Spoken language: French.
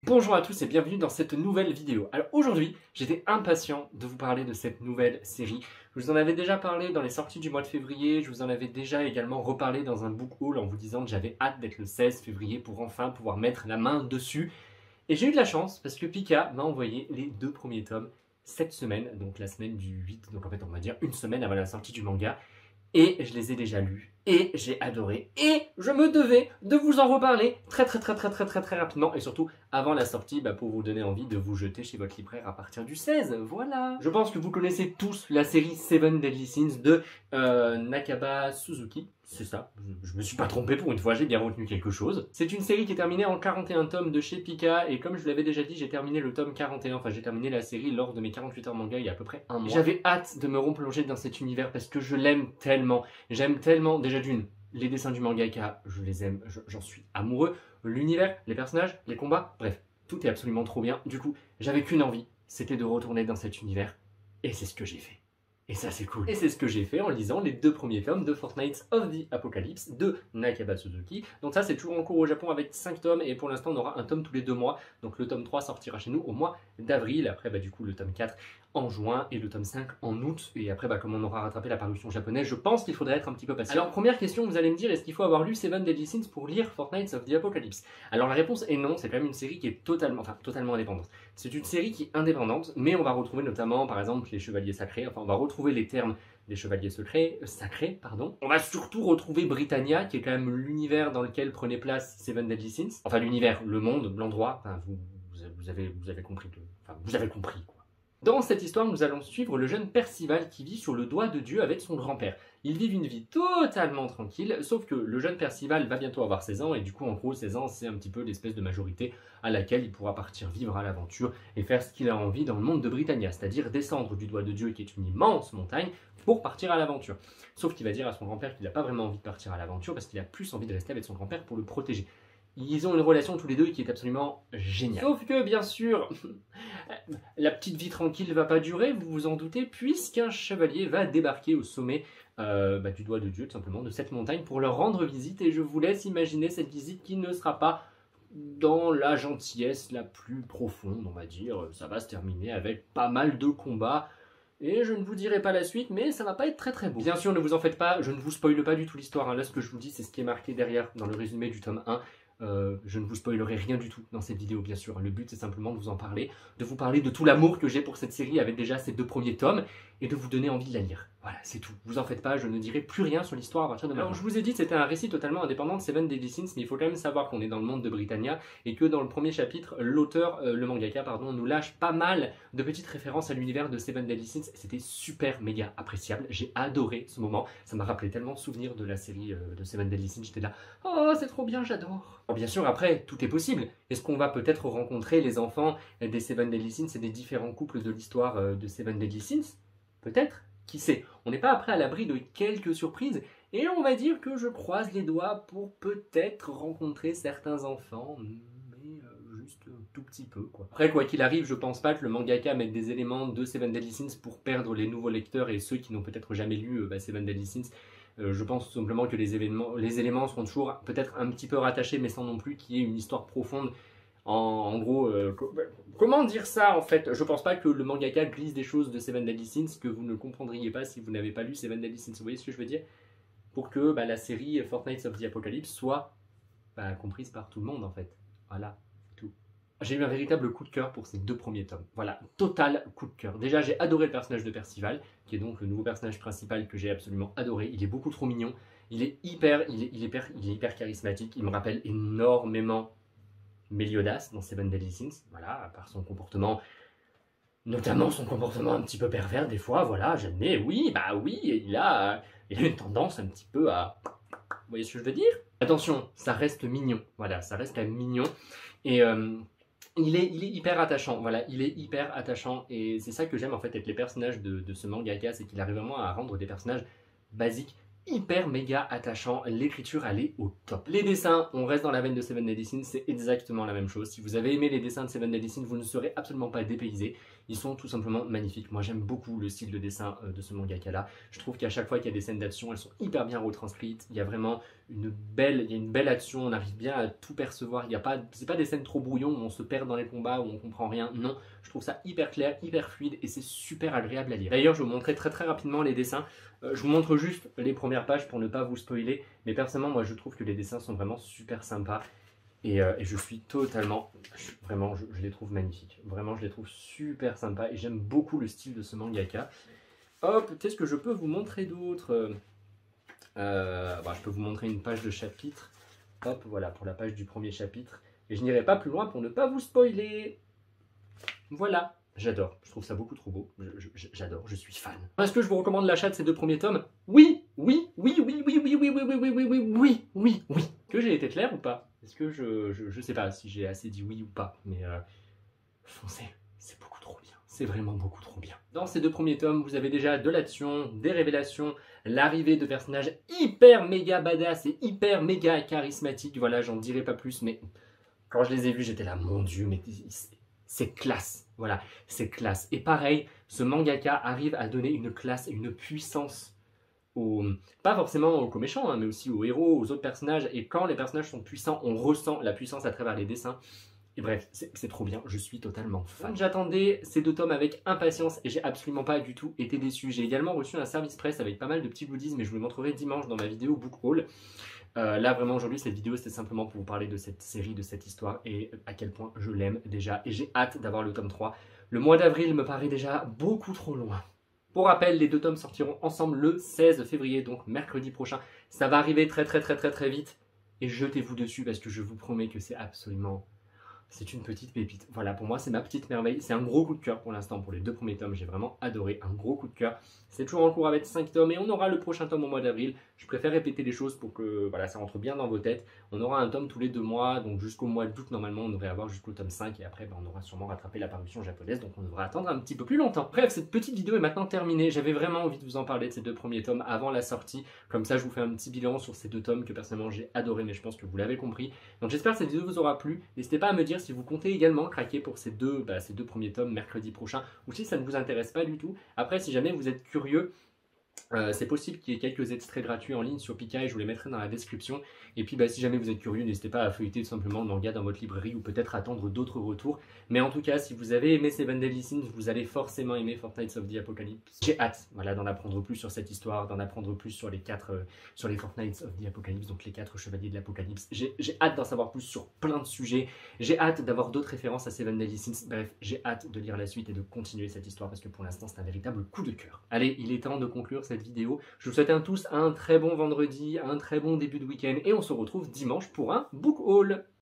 Bonjour à tous et bienvenue dans cette nouvelle vidéo. Alors aujourd'hui, j'étais impatient de vous parler de cette nouvelle série. Je vous en avais déjà parlé dans les sorties du mois de février, je vous en avais déjà également reparlé dans un book haul en vous disant que j'avais hâte d'être le 16 février pour enfin pouvoir mettre la main dessus. Et j'ai eu de la chance parce que Pika m'a envoyé les 2 premiers tomes cette semaine, donc la semaine du 8, donc en fait on va dire une semaine avant la sortie du manga. Et je les ai déjà lus, et j'ai adoré, et je me devais de vous en reparler très rapidement, et surtout avant la sortie, pour vous donner envie de vous jeter chez votre libraire à partir du 16, voilà. Je pense que vous connaissez tous la série Seven Deadly Sins de Nakaba Suzuki, c'est ça, je me suis pas trompé pour une fois, j'ai bien retenu quelque chose. C'est une série qui est terminée en 41 tomes de chez Pika, et comme je l'avais déjà dit, j'ai terminé le tome 41, enfin j'ai terminé la série lors de mes 48 heures manga il y a à peu près un mois. J'avais hâte de me replonger dans cet univers parce que je l'aime tellement, j'aime tellement, déjà d'une, les dessins du mangaka, je les aime, j'en suis amoureux, l'univers, les personnages, les combats, bref, tout est absolument trop bien. Du coup, j'avais qu'une envie, c'était de retourner dans cet univers, et c'est ce que j'ai fait. Et ça c'est cool. Et c'est ce que j'ai fait en lisant les 2 premiers tomes de Fortnite of the Apocalypse de Nakaba Suzuki. Donc ça c'est toujours en cours au Japon avec 5 tomes et pour l'instant on aura un tome tous les 2 mois. Donc le tome 3 sortira chez nous au mois d'avril, après du coup le tome 4 en juin et le tome 5 en août. Et après comme on aura rattrapé la parution japonaise, je pense qu'il faudrait être un petit peu patient. Alors première question, vous allez me dire, est-ce qu'il faut avoir lu Seven Deadly Sins pour lire Fortnite of the Apocalypse? Alors la réponse est non, c'est quand même une série qui est totalement indépendante. C'est une série qui est indépendante, mais on va retrouver notamment par exemple les Chevaliers Sacrés, enfin on va retrouver les termes des Chevaliers Sacrés, pardon. On va surtout retrouver Britannia, qui est quand même l'univers dans lequel prenait place Seven Deadly Sins. Enfin l'univers, le monde, l'endroit, enfin, vous avez compris, vous avez compris quoi. Dans cette histoire, nous allons suivre le jeune Percival qui vit sur le doigt de Dieu avec son grand-père. Ils vivent une vie totalement tranquille, sauf que le jeune Percival va bientôt avoir 16 ans, et du coup, en gros, 16 ans, c'est un petit peu l'espèce de majorité à laquelle il pourra partir vivre à l'aventure et faire ce qu'il a envie dans le monde de Britannia, c'est-à-dire descendre du doigt de Dieu, qui est une immense montagne, pour partir à l'aventure. Sauf qu'il va dire à son grand-père qu'il n'a pas vraiment envie de partir à l'aventure, parce qu'il a plus envie de rester avec son grand-père pour le protéger. Ils ont une relation tous les deux qui est absolument géniale. Sauf que, bien sûr, la petite vie tranquille ne va pas durer, vous vous en doutez, puisqu'un chevalier va débarquer au sommet du doigt de Dieu, tout simplement, de cette montagne, pour leur rendre visite. Et je vous laisse imaginer cette visite qui ne sera pas dans la gentillesse la plus profonde, on va dire. Ça va se terminer avec pas mal de combats. Et je ne vous dirai pas la suite, mais ça va pas être très beau. Bien sûr, ne vous en faites pas, je ne vous spoile pas du tout l'histoire. Là, ce que je vous dis, c'est ce qui est marqué derrière, dans le résumé du tome 1. Je ne vous spoilerai rien du tout dans cette vidéo, bien sûr. Le but, c'est simplement de vous en parler, de vous parler de tout l'amour que j'ai pour cette série avec déjà ces 2 premiers tomes, et de vous donner envie de la lire. Voilà, c'est tout. Vous en faites pas, je ne dirai plus rien sur l'histoire à partir de maintenant. Alors, je vous ai dit, c'était un récit totalement indépendant de Seven Deadly Sins, mais il faut quand même savoir qu'on est dans le monde de Britannia, et que dans le premier chapitre, l'auteur, le mangaka, pardon, nous lâche pas mal de petites références à l'univers de Seven Deadly Sins. C'était super méga appréciable. J'ai adoré ce moment. Ça m'a rappelé tellement de souvenirs de la série de Seven Deadly Sins. J'étais là, oh, c'est trop bien, j'adore. Alors, bien sûr, après, tout est possible. Est-ce qu'on va peut-être rencontrer les enfants des Seven Deadly Sins et des différents couples de l'histoire de Seven Deadly Sins? Peut-être, qui sait. On n'est pas après à l'abri de quelques surprises, et on va dire que je croise les doigts pour peut-être rencontrer certains enfants, mais juste un tout petit peu, quoi. Après, quoi qu'il arrive, je pense pas que le mangaka mette des éléments de Seven Deadly Sins pour perdre les nouveaux lecteurs et ceux qui n'ont peut-être jamais lu Seven Deadly Sins. Je pense tout simplement que les éléments seront toujours peut-être un petit peu rattachés, mais sans non plus qu'il y ait une histoire profonde. En gros, comment dire ça en fait? Je pense pas que le mangaka glisse des choses de Seven Deadly Sins que vous ne comprendriez pas si vous n'avez pas lu Seven Deadly Sins. Vous voyez ce que je veux dire? Pour que la série Fortnite of the Apocalypse soit comprise par tout le monde en fait. Voilà, tout. J'ai eu un véritable coup de cœur pour ces 2 premiers tomes. Voilà, total coup de cœur. Déjà, j'ai adoré le personnage de Percival, qui est donc le nouveau personnage principal que j'ai absolument adoré. Il est beaucoup trop mignon. Il est hyper charismatique. Il me rappelle énormément Meliodas dans Seven Deadly Sins, voilà, par son comportement, notamment son comportement un petit peu pervers des fois, voilà, j'admets, oui, il a une tendance un petit peu à... Vous voyez ce que je veux dire? Attention, ça reste mignon, voilà, ça reste mignon, et il est hyper attachant, voilà, il est hyper attachant, et c'est ça que j'aime en fait avec les personnages de ce mangaka, c'est qu'il arrive vraiment à rendre des personnages basiques hyper méga attachant, l'écriture elle est au top. Les dessins, on reste dans la veine de Seven Deadly Sins, c'est exactement la même chose. Si vous avez aimé les dessins de Seven Deadly Sins, vous ne serez absolument pas dépaysé. Ils sont tout simplement magnifiques. Moi j'aime beaucoup le style de dessin de ce mangaka là. Je trouve qu'à chaque fois qu'il y a des scènes d'action, elles sont hyper bien retranscrites. Il y a vraiment une belle action, on arrive bien à tout percevoir. C'est pas des scènes trop brouillons où on se perd dans les combats, où on comprend rien. Non, je trouve ça hyper clair, hyper fluide et c'est super agréable à lire. D'ailleurs, je vais vous montrer très rapidement les dessins. Je vous montre juste les premières pages pour ne pas vous spoiler. Mais personnellement, moi je trouve que les dessins sont vraiment super sympas. Et je suis totalement, je les trouve magnifiques. Vraiment, je les trouve super sympas et j'aime beaucoup le style de ce mangaka. Hop, qu'est-ce que je peux vous montrer d'autre? Je peux vous montrer une page de chapitre. Hop, voilà, pour la page du premier chapitre. Et je n'irai pas plus loin pour ne pas vous spoiler. Voilà, j'adore. Je trouve ça beaucoup trop beau. J'adore, je suis fan. Est-ce que je vous recommande l'achat de ces 2 premiers tomes? Oui. Que j'ai été clair ou pas? Est-ce que je sais pas si j'ai assez dit oui ou pas, mais foncez, c'est beaucoup trop bien. C'est vraiment beaucoup trop bien. Dans ces 2 premiers tomes, vous avez déjà de l'action, des révélations, l'arrivée de personnages hyper méga badass et hyper méga charismatiques. Voilà, j'en dirai pas plus, mais quand je les ai vus, j'étais là, mon Dieu, mais c'est classe. Voilà, c'est classe. Et pareil, ce mangaka arrive à donner une classe et une puissance pas forcément aux méchants, mais aussi aux héros, aux autres personnages. Et quand les personnages sont puissants, on ressent la puissance à travers les dessins. Et bref, c'est trop bien, je suis totalement fan. J'attendais ces 2 tomes avec impatience et j'ai absolument pas du tout été déçu. J'ai également reçu un service presse avec pas mal de petits goodies, mais je vous le montrerai dimanche dans ma vidéo Book Haul. Là vraiment aujourd'hui cette vidéo c'était simplement pour vous parler de cette série, de cette histoire et à quel point je l'aime déjà. Et j'ai hâte d'avoir le tome 3. Le mois d'avril me paraît déjà beaucoup trop loin. Pour rappel, les 2 tomes sortiront ensemble le 16 février, donc mercredi prochain. Ça va arriver très vite. Et jetez-vous dessus parce que je vous promets que c'est absolument... C'est une petite pépite. Voilà, pour moi, c'est ma petite merveille. C'est un gros coup de cœur pour l'instant pour les 2 premiers tomes. J'ai vraiment adoré. Un gros coup de cœur. C'est toujours en cours avec 5 tomes et on aura le prochain tome au mois d'avril. Je préfère répéter les choses pour que voilà, ça rentre bien dans vos têtes. On aura un tome tous les 2 mois. Donc jusqu'au mois d'août, normalement, on devrait avoir jusqu'au tome 5. Et après, on aura sûrement rattrapé la parution japonaise. Donc on devra attendre un petit peu plus longtemps. Bref, cette petite vidéo est maintenant terminée. J'avais vraiment envie de vous en parler de ces 2 premiers tomes avant la sortie. Comme ça, je vous fais un petit bilan sur ces 2 tomes que personnellement j'ai adoré. Mais je pense que vous l'avez compris. Donc j'espère que cette vidéo vous aura plu. N'hésitez pas à me dire si vous comptez également craquer pour ces deux premiers tomes mercredi prochain ou si ça ne vous intéresse pas du tout. Après, si jamais vous êtes curieux, c'est possible qu'il y ait quelques extraits gratuits en ligne sur Pika et je vous les mettrai dans la description. Et puis si jamais vous êtes curieux, n'hésitez pas à feuilleter tout simplement le manga dans votre librairie ou peut-être attendre d'autres retours. Mais en tout cas, si vous avez aimé Seven Deadly Sins, vous allez forcément aimer Fortnights of the Apocalypse. J'ai hâte d'en apprendre plus sur cette histoire, d'en apprendre plus sur les Fortnights of the Apocalypse, donc les 4 chevaliers de l'Apocalypse. J'ai hâte d'en savoir plus sur plein de sujets. J'ai hâte d'avoir d'autres références à Seven Deadly Sins. Bref, j'ai hâte de lire la suite et de continuer cette histoire parce que pour l'instant, c'est un véritable coup de cœur. Allez, il est temps de conclure cette vidéo. Je vous souhaite à tous un très bon vendredi, un très bon début de week-end et on se retrouve dimanche pour un book haul.